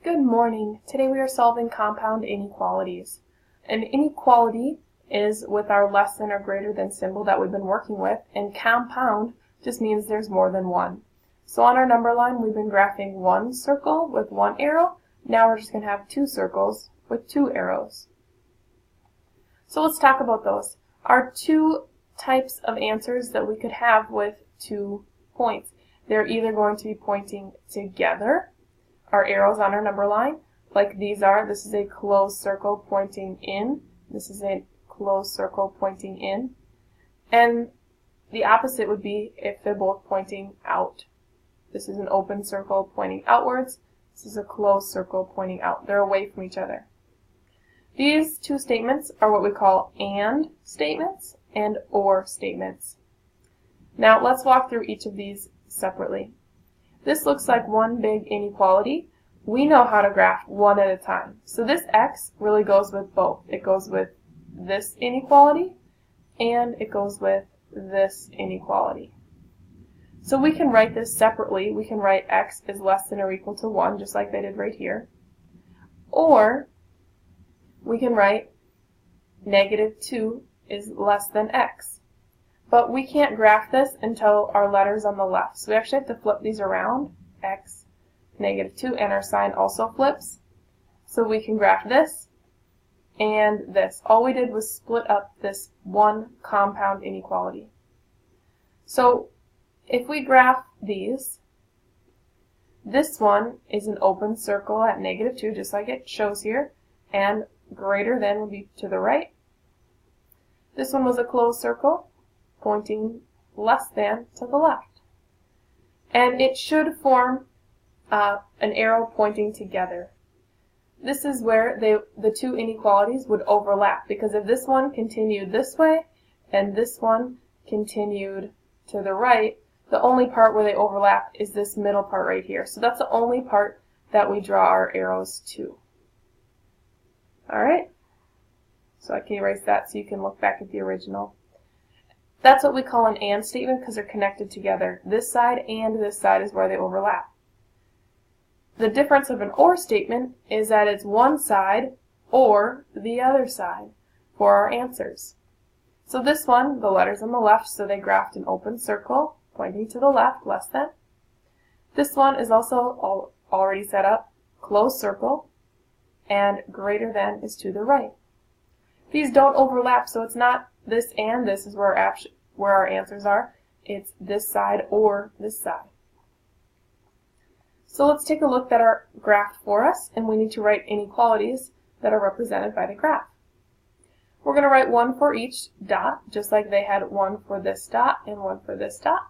Good morning. Today we are solving compound inequalities. An inequality is with our less than or greater than symbol that we've been working with, and compound just means there's more than one. So on our number line we've been graphing one circle with one arrow. Now we're just going to have two circles with two arrows. So let's talk about those. Our two types of answers that we could have with 2 points. They're either going to be pointing together, our arrows on our number line, like these are. This is a closed circle pointing in. This is a closed circle pointing in. And the opposite would be if they're both pointing out. This is an open circle pointing outwards. This is a closed circle pointing out. They're away from each other. These two statements are what we call AND statements and OR statements. Now let's walk through each of these separately. This looks like one big inequality. We know how to graph one at a time. So this X really goes with both. It goes with this inequality and it goes with this inequality. So we can write this separately. We can write X is less than or equal to 1, just like they did right here. Or we can write -2 is less than X. But we can't graph this until our letter's on the left. So we actually have to flip these around, X, -2, and our sign also flips. So we can graph this and this. All we did was split up this one compound inequality. So if we graph these, this one is an open circle at -2, just like it shows here, and greater than would be to the right. This one was a closed circle, pointing less than to the left. And it should form an arrow pointing together. This is where the two inequalities would overlap, because if this one continued this way and this one continued to the right, the only part where they overlap is this middle part right here. So that's the only part that we draw our arrows to. Alright? So I can erase that so you can look back at the original. That's what we call an AND statement because they're connected together. This side and this side is where they overlap. The difference of an OR statement is that it's one side or the other side for our answers. So this one, the letter's on the left, so they graphed an open circle pointing to the left, less than. This one is also already set up, closed circle, and greater than is to the right. These don't overlap, so it's not this and this is where our answers are. It's this side or this side. So let's take a look at our graph for us, and we need to write inequalities that are represented by the graph. We're going to write one for each dot, just like they had one for this dot and one for this dot.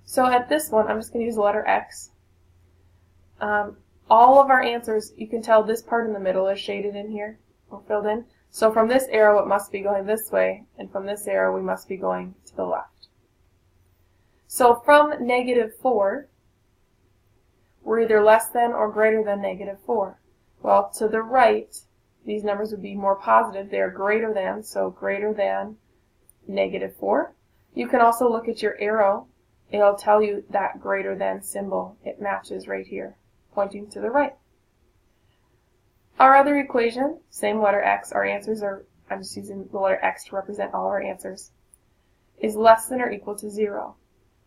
So at this one, I'm just going to use the letter X. All of our answers, you can tell this part in the middle is shaded in here, or filled in. So from this arrow, it must be going this way, and from this arrow, we must be going to the left. So from -4, we're either less than or greater than -4. Well, to the right, these numbers would be more positive. They are greater than, so greater than -4. You can also look at your arrow. It'll tell you that greater than symbol. It matches right here, pointing to the right. Our other equation, same letter X, our answers are, I'm just using the letter X to represent all our answers, is less than or equal to 0.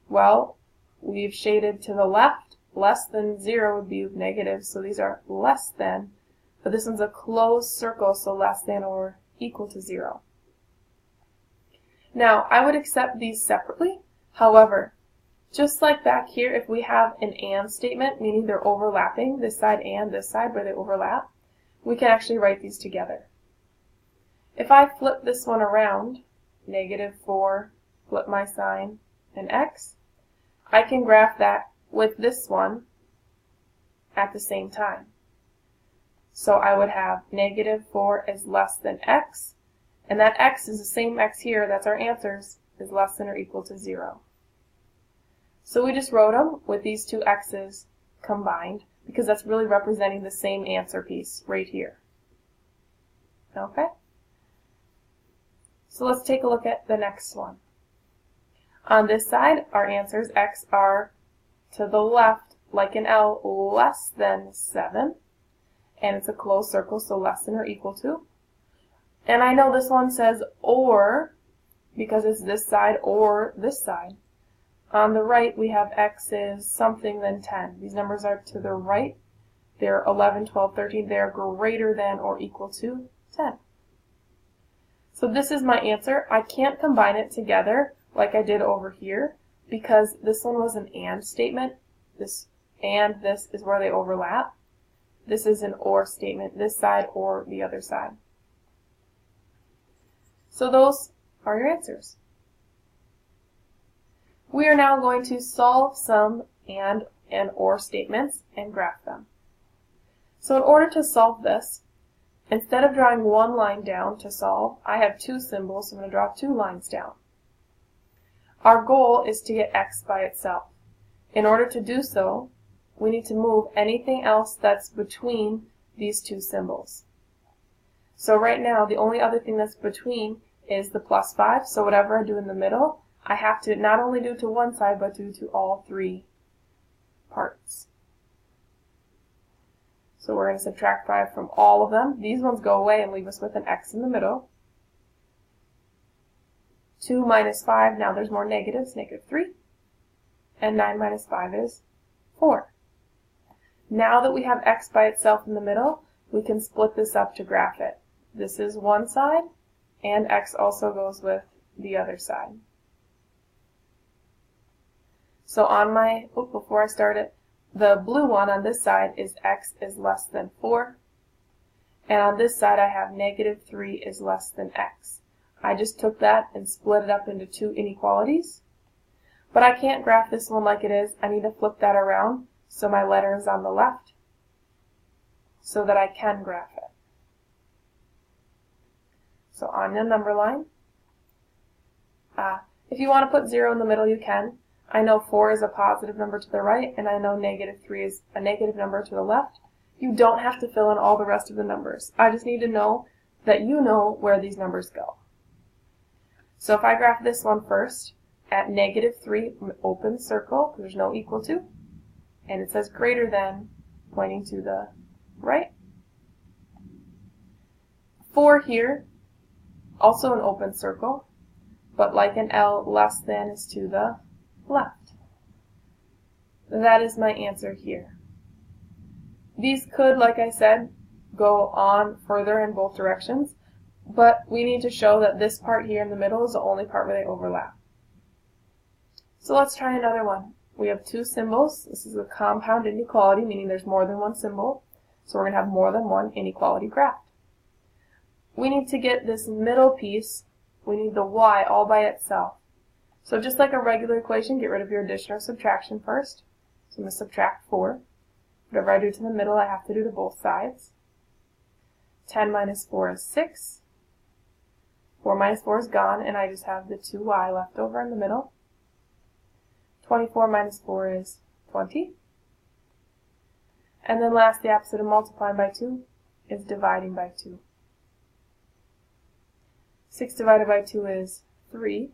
Well, we've shaded to the left. Less than 0 would be negative, so these are less than, but this one's a closed circle, so less than or equal to 0. Now, I would accept these separately. However, just like back here, if we have an AND statement, meaning they're overlapping, this side and this side where they overlap, we can actually write these together. If I flip this one around, -4, flip my sign, and X, I can graph that with this one at the same time. So I would have -4 is less than X, and that X is the same X here, that's our answers, is less than or equal to 0. So we just wrote them with these two X's combined, because that's really representing the same answer piece right here. Okay? So let's take a look at the next one. On this side, our answers X are to the left like in L, less than 7. And it's a closed circle, so less than or equal to. And I know this one says or, because it's this side or this side. On the right, we have x is something than 10. These numbers are to the right. They're 11, 12, 13. They're greater than or equal to 10. So this is my answer. I can't combine it together like I did over here because this one was an and statement. This and this is where they overlap. This is an or statement, this side or the other side. So those are your answers. We are now going to solve some and or statements and graph them. So in order to solve this, instead of drawing one line down to solve, I have two symbols, so I'm going to draw two lines down. Our goal is to get x by itself. In order to do so, we need to move anything else that's between these two symbols. So right now, the only other thing that's between is the plus 5, so whatever I do in the middle, I have to not only do to one side, but do to all three parts. So we're going to subtract 5 from all of them. These ones go away and leave us with an x in the middle. 2 minus 5, now there's more negatives, negative 3. And 9 minus 5 is 4. Now that we have x by itself in the middle, we can split this up to graph it. This is one side, and x also goes with the other side. So on my, before I start it, the blue one on this side is x is less than 4. And on this side I have negative 3 is less than x. I just took that and split it up into two inequalities. But I can't graph this one like it is. I need to flip that around so my letter is on the left so that I can graph it. So on the number line, if you want to put 0 in the middle, you can. I know 4 is a positive number to the right, and I know negative 3 is a negative number to the left. You don't have to fill in all the rest of the numbers. I just need to know that you know where these numbers go. So if I graph this one first, at negative 3, open circle, there's no equal to, and it says greater than, pointing to the right. 4 here, also an open circle, but like an L, less than is to the left. That is my answer here. These could, like I said, go on further in both directions, but we need to show that this part here in the middle is the only part where they overlap. So let's try another one. We have two symbols. This is a compound inequality, meaning there's more than one symbol. So we're going to have more than one inequality graphed. We need to get this middle piece, we need the y all by itself. So just like a regular equation, get rid of your addition or subtraction first. So I'm going to subtract 4. Whatever I do to the middle, I have to do to both sides. 10 minus 4 is 6. 4 minus 4 is gone, and I just have the 2y left over in the middle. 24 minus 4 is 20. And then last, the opposite of multiplying by 2 is dividing by 2. 6 divided by 2 is 3.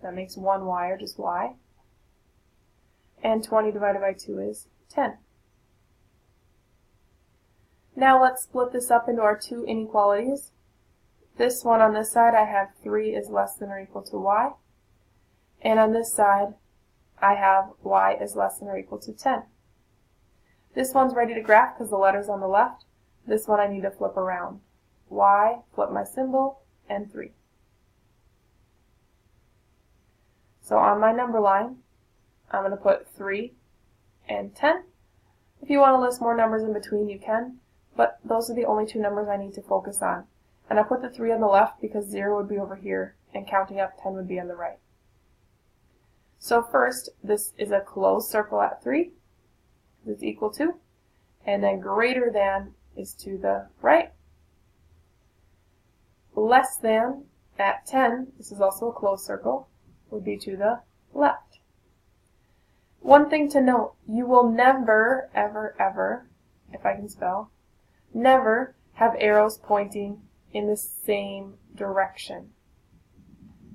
That makes 1y, or just y. And 20 divided by 2 is 10. Now let's split this up into our two inequalities. This one on this side, I have 3 is less than or equal to y. And on this side, I have y is less than or equal to 10. This one's ready to graph because the letter's on the left. This one I need to flip around. Y, flip my symbol, and 3. So on my number line, I'm going to put 3 and 10. If you want to list more numbers in between, you can, but those are the only two numbers I need to focus on. And I put the 3 on the left because 0 would be over here, and counting up 10 would be on the right. So first, this is a closed circle at 3. It's equal to, and then greater than is to the right. Less than at 10, this is also a closed circle, would be to the left. One thing to note, you will never, ever, ever, if I can spell, never have arrows pointing in the same direction.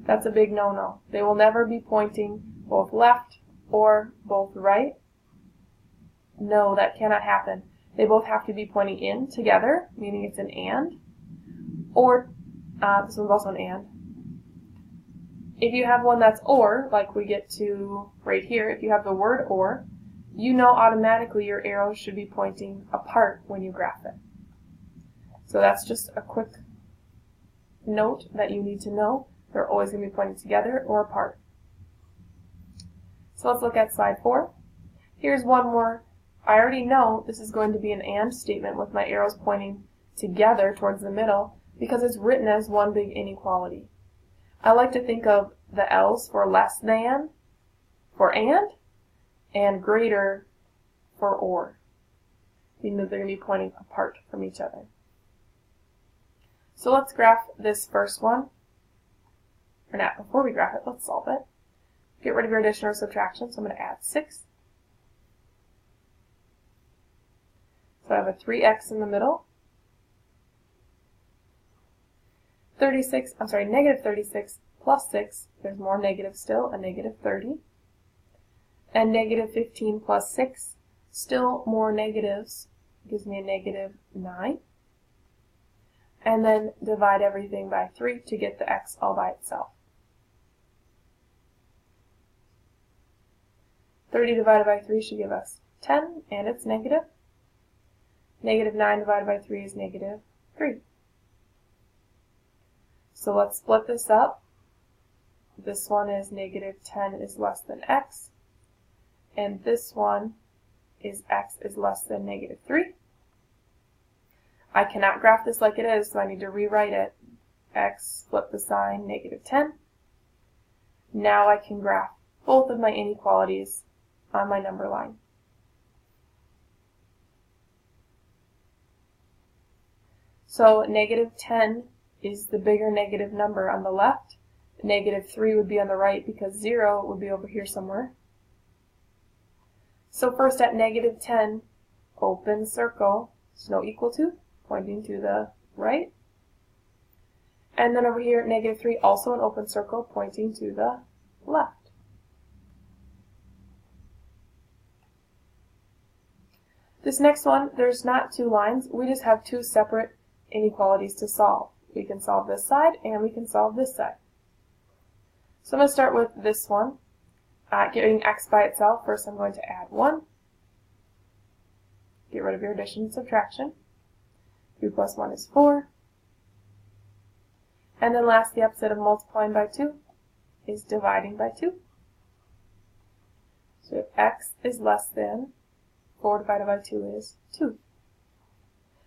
That's a big no-no. They will never be pointing both left or both right. No, that cannot happen. They both have to be pointing in together, meaning it's an and, or this one's also an and. If you have one that's or, like we get to right here, if you have the word or, you know automatically your arrows should be pointing apart when you graph it. So that's just a quick note that you need to know. They're always going to be pointing together or apart. So let's look at slide 4. Here's one more. I already know this is going to be an and statement with my arrows pointing together towards the middle because it's written as one big inequality. I like to think of the L's for less than, for and greater for or, meaning that they're going to be pointing apart from each other. So let's graph this first one. Or not, before we graph it, let's solve it. Get rid of your addition or subtraction, so I'm going to add 6. So I have a 3x in the middle. Negative 36 plus 6, there's more negative still, a negative 30. And negative 15 plus 6, still more negatives, gives me a negative 9. And then divide everything by 3 to get the x all by itself. 30 divided by 3 should give us 10, and it's negative. Negative 9 divided by 3 is negative 3. So let's split this up. This one is negative 10 is less than x. And this one is x is less than negative 3. I cannot graph this like it is, so I need to rewrite it. X, flip the sign, negative 10. Now I can graph both of my inequalities on my number line. So negative 10 is the bigger negative number on the left. Negative 3 would be on the right because 0 would be over here somewhere. So first at negative 10, open circle, there's no equal to, pointing to the right. And then over here at negative 3, also an open circle, pointing to the left. This next one, there's not two lines, we just have two separate inequalities to solve. We can solve this side and we can solve this side. So I'm going to start with this one. Getting x by itself, first I'm going to add 1. Get rid of your addition and subtraction. 3 plus 1 is 4. And then last, the opposite of multiplying by 2 is dividing by 2. So if x is less than 4 divided by 2 is 2.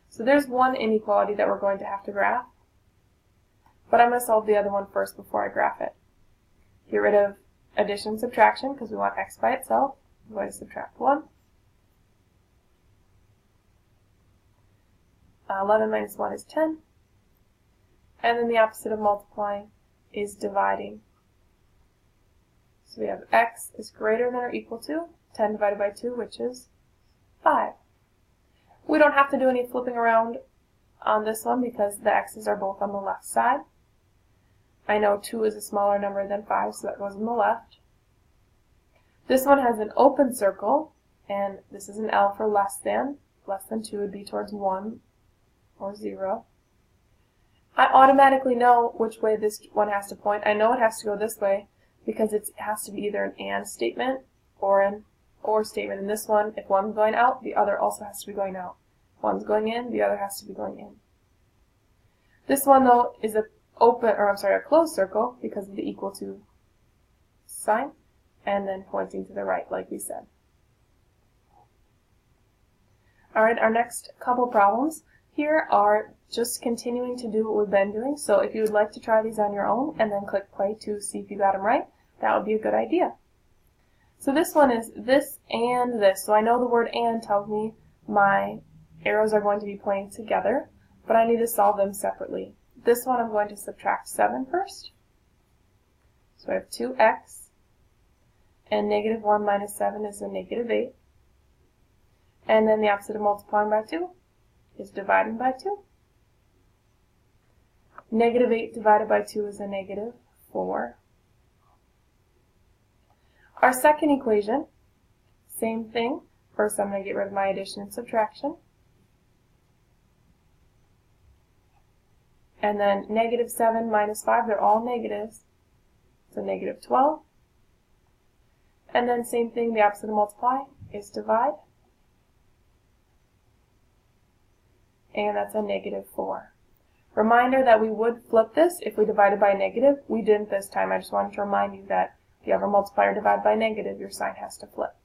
So there's one inequality that we're going to have to graph. But I'm going to solve the other one first before I graph it. Get rid of addition and subtraction because we want x by itself. I'm going to subtract 1. 11 minus 1 is 10. And then the opposite of multiplying is dividing. So we have x is greater than or equal to 10 divided by 2, which is 5. We don't have to do any flipping around on this one because the x's are both on the left side. I know 2 is a smaller number than 5, so that goes on the left. This one has an open circle, and this is an L for less than. Less than 2 would be towards 1 or 0. I automatically know which way this one has to point. I know it has to go this way because it has to be either an and statement or an or statement. In this one, if one's going out, the other also has to be going out. If one's going in, the other has to be going in. This one, though, is a closed circle because of the equal to sign, and then pointing to the right, like we said. Alright, our next couple problems here are just continuing to do what we've been doing. So if you would like to try these on your own and then click play to see if you got them right, that would be a good idea. So this one is this and this. So I know the word and tells me my arrows are going to be pointing together, but I need to solve them separately. This one I'm going to subtract 7 first. So I have 2x, and negative 1 minus 7 is a negative 8. And then the opposite of multiplying by 2 is dividing by 2. Negative 8 divided by 2 is a negative 4. Our second equation, same thing. First, I'm going to get rid of my addition and subtraction. And then negative 7 minus 5, they're all negatives. So negative 12. And then same thing, the opposite of multiply is divide. And that's a negative 4. Reminder that we would flip this if we divided by a negative. We didn't this time. I just wanted to remind you that if you have a multiplier divide by negative, your sign has to flip.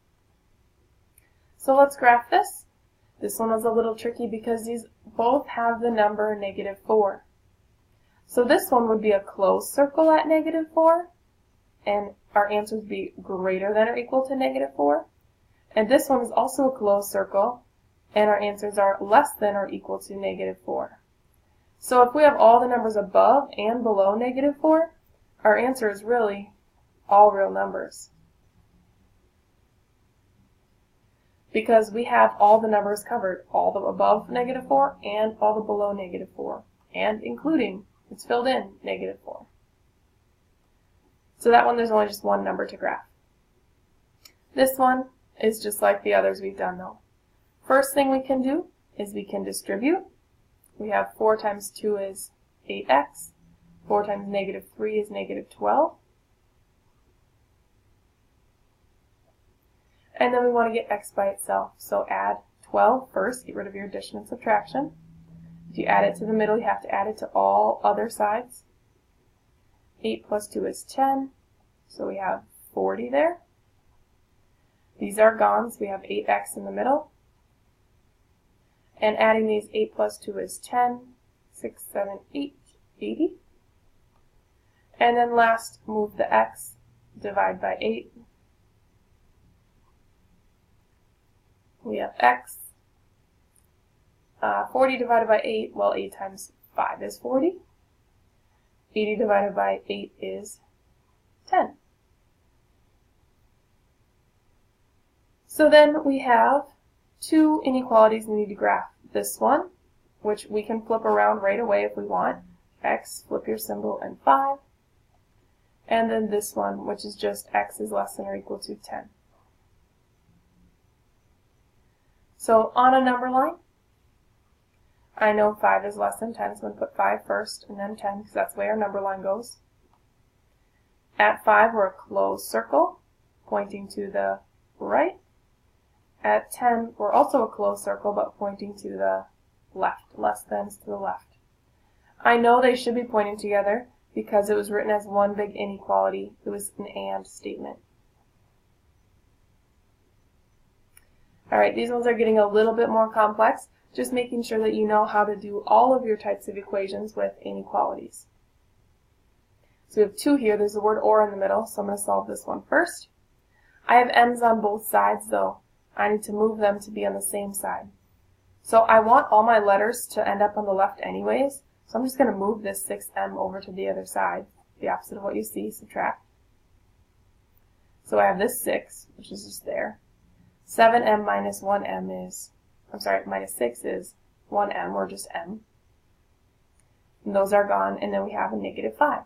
So let's graph this. This one was a little tricky because these both have the number negative 4. So this one would be a closed circle at negative 4, and our answer would be greater than or equal to negative 4. And this one is also a closed circle, and our answers are less than or equal to negative 4. So if we have all the numbers above and below negative 4, our answer is really all real numbers. Because we have all the numbers covered, all the above negative 4 and all the below negative 4, and including, it's filled in, negative 4. So that one, there's only just one number to graph. This one is just like the others we've done though. First thing we can do is we can distribute. We have 4 times 2 is 8x. 4 times negative 3 is negative 12. And then we want to get x by itself. So add 12 first, get rid of your addition and subtraction. If you add it to the middle, you have to add it to all other sides. 8 plus 2 is 10, so we have 40 there. These are gone, so we have 8x in the middle. And adding these, 8 plus 2 is 10, 6, 7, 8, 80. And then last, move the x, divide by 8. We have x. 40 divided by 8, well, 8 times 5 is 40. 80 divided by 8 is 10. So then we have 2 inequalities we need to graph. This one, which we can flip around right away if we want. X, flip your symbol, and 5. And then this one, which is just x is less than or equal to 10. So on a number line, I know 5 is less than 10, so I'm going to put 5 first and then 10 because that's the way our number line goes. At 5, we're a closed circle pointing to the right. At 10, we're also a closed circle but pointing to the left. Less than is to the left. I know they should be pointing together because it was written as one big inequality. It was an and statement. Alright, these ones are getting a little bit more complex, just making sure that you know how to do all of your types of equations with inequalities. So we have 2 here, there's the word or in the middle, so I'm going to solve this one first. I have m's on both sides though. I need to move them to be on the same side. So I want all my letters to end up on the left anyways, so I'm just going to move this 6m over to the other side, the opposite of what you see, subtract. So I have this 6, which is just there. 7m minus 1m is, minus 6 is 1m, or just m. And those are gone, and then we have a negative 5.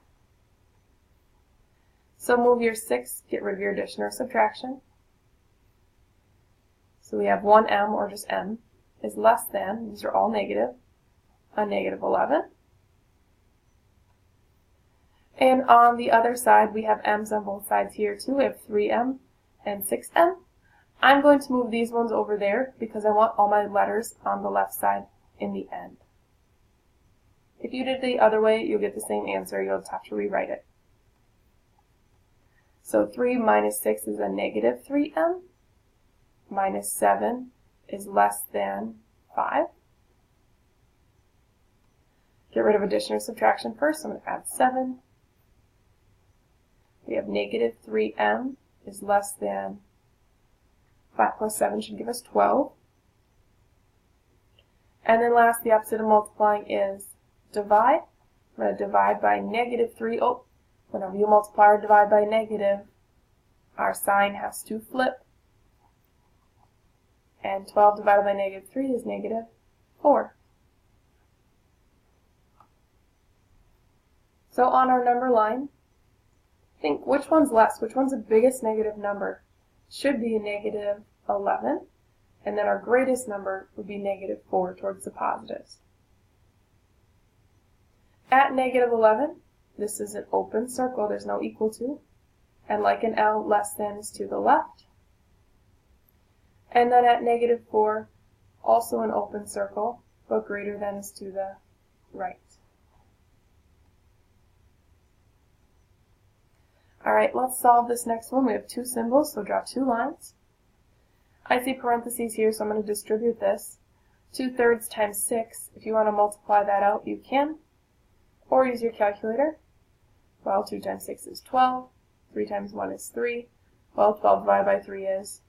So move your 6, get rid of your addition or subtraction. So we have 1m, or just m, is less than, these are all negative, a negative 11. And on the other side, we have m's on both sides here too. We have 3m and 6m. I'm going to move these ones over there because I want all my letters on the left side in the end. If you did it the other way, you'll get the same answer. You'll just have to rewrite it. So 3 minus 6 is a negative 3m. Minus 7 is less than 5. Get rid of addition or subtraction first. So I'm going to add 7. We have negative 3m is less than 5 plus 7 should give us 12. And then last, the opposite of multiplying is divide. I'm going to divide by negative 3. Oh, whenever you multiply or divide by negative, our sign has to flip. And 12 divided by negative 3 is negative 4. So on our number line, think which one's less, which one's the biggest negative number. Should be a negative 11, and then our greatest number would be negative 4 towards the positives. At negative 11, this is an open circle, there's no equal to, and like an L, less than is to the left. And then at negative 4, also an open circle, but greater than is to the right. Alright, let's solve this next one. We have two symbols, so draw two lines. I see parentheses here, so I'm going to distribute this. 2/3 times 6, if you want to multiply that out, you can. Or use your calculator. Well, 2 times 6 is 12. 3 times 1 is 3. Well, 12 divided by 3 is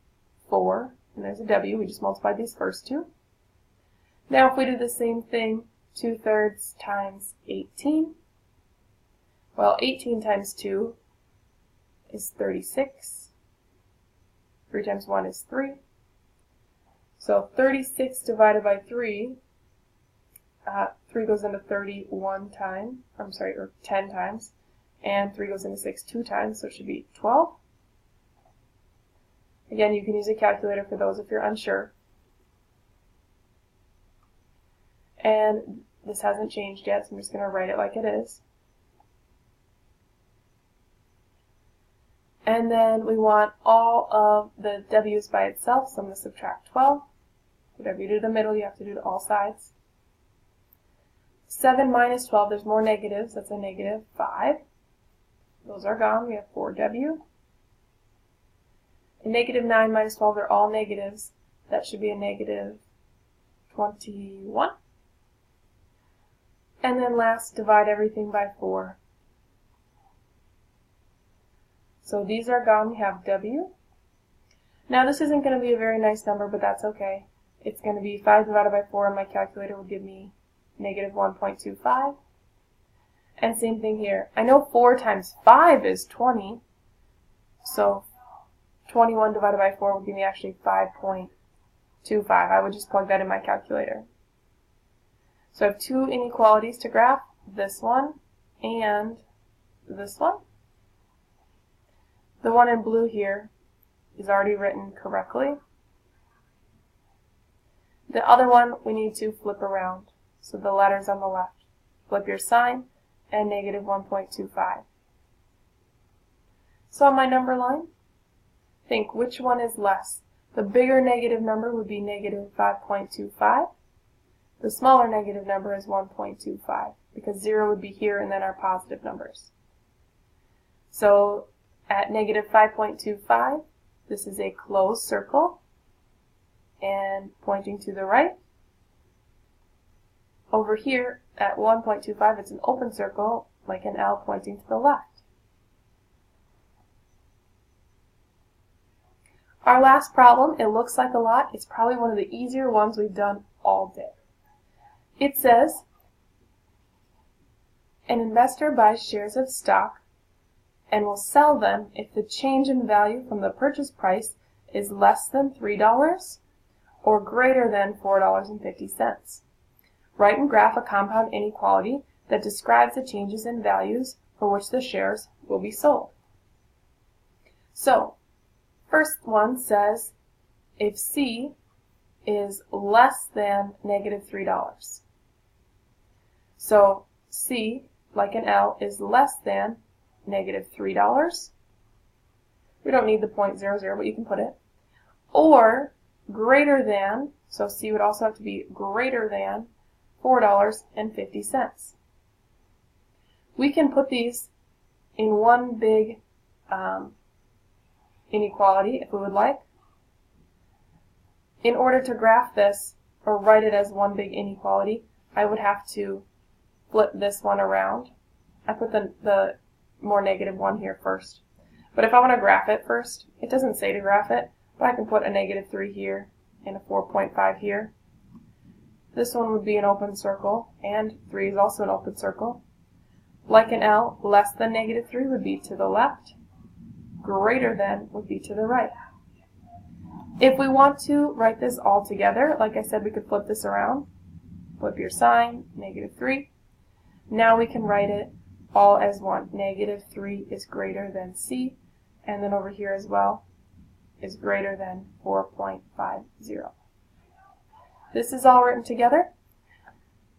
4. And there's a W. We just multiplied these first two. Now if we do the same thing, 2/3 times 18. Well, 18 times 2 is 36. 3 times 1 is 3. So 36 divided by 3, 3 goes into 31 times, or 10 times, and 3 goes into 6 2 times, so it should be 12. Again, you can use a calculator for those if you're unsure. And this hasn't changed yet, so I'm just going to write it like it is. And then we want all of the W's by itself, so I'm going to subtract 12. Whatever you do to the middle, you have to do to all sides. 7 minus 12, there's more negatives, that's a negative 5. Those are gone, we have 4W. And negative 9 minus 12, they're all negatives. That should be a negative 21. And then last, divide everything by 4. So these are gone, we have W. Now this isn't going to be a very nice number, but that's okay. It's going to be 5 divided by 4, and my calculator will give me negative 1.25. And same thing here. I know 4 times 5 is 20, so 21 divided by 4 would give me actually 5.25. I would just plug that in my calculator. So I have two inequalities to graph, this one and this one. The one in blue here is already written correctly. The other one we need to flip around. So the letters on the left. Flip your sign and negative 1.25. So on my number line, think which one is less. The bigger negative number would be negative 5.25. The smaller negative number is 1.25 because 0 would be here and then our positive numbers. So at negative 5.25, this is a closed circle and pointing to the right. Over here at 1.25, it's an open circle like an L pointing to the left. Our last problem, it looks like a lot. It's probably one of the easier ones we've done all day. It says, an investor buys shares of stock and will sell them if the change in value from the purchase price is less than $3 or greater than $4.50. Write and graph a compound inequality that describes the changes in values for which the shares will be sold. So, first one says if C is less than negative $3. So C, like an L, is less than negative $3. We don't need the 0.00, but you can put it. Or greater than, so C would also have to be greater than $4.50. We can put these in one big inequality if we would like. In order to graph this or write it as one big inequality, I would have to flip this one around. I put the more negative one here first. But if I want to graph it first, it doesn't say to graph it, but I can put a negative 3 here and a 4.5 here. This one would be an open circle, and 3 is also an open circle. Like an L, less than negative 3 would be to the left. Greater than would be to the right. If we want to write this all together, like I said, we could flip this around. Flip your sign, negative 3. Now we can write it all as one. Negative 3 is greater than C, and then over here as well is greater than 4.50. this is all written together.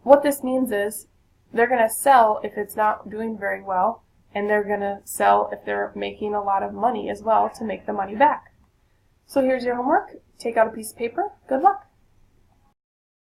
What this means is they're going to sell if it's not doing very well, and they're going to sell if they're making a lot of money as well to make the money back. So here's your homework. Take out a piece of paper. Good luck.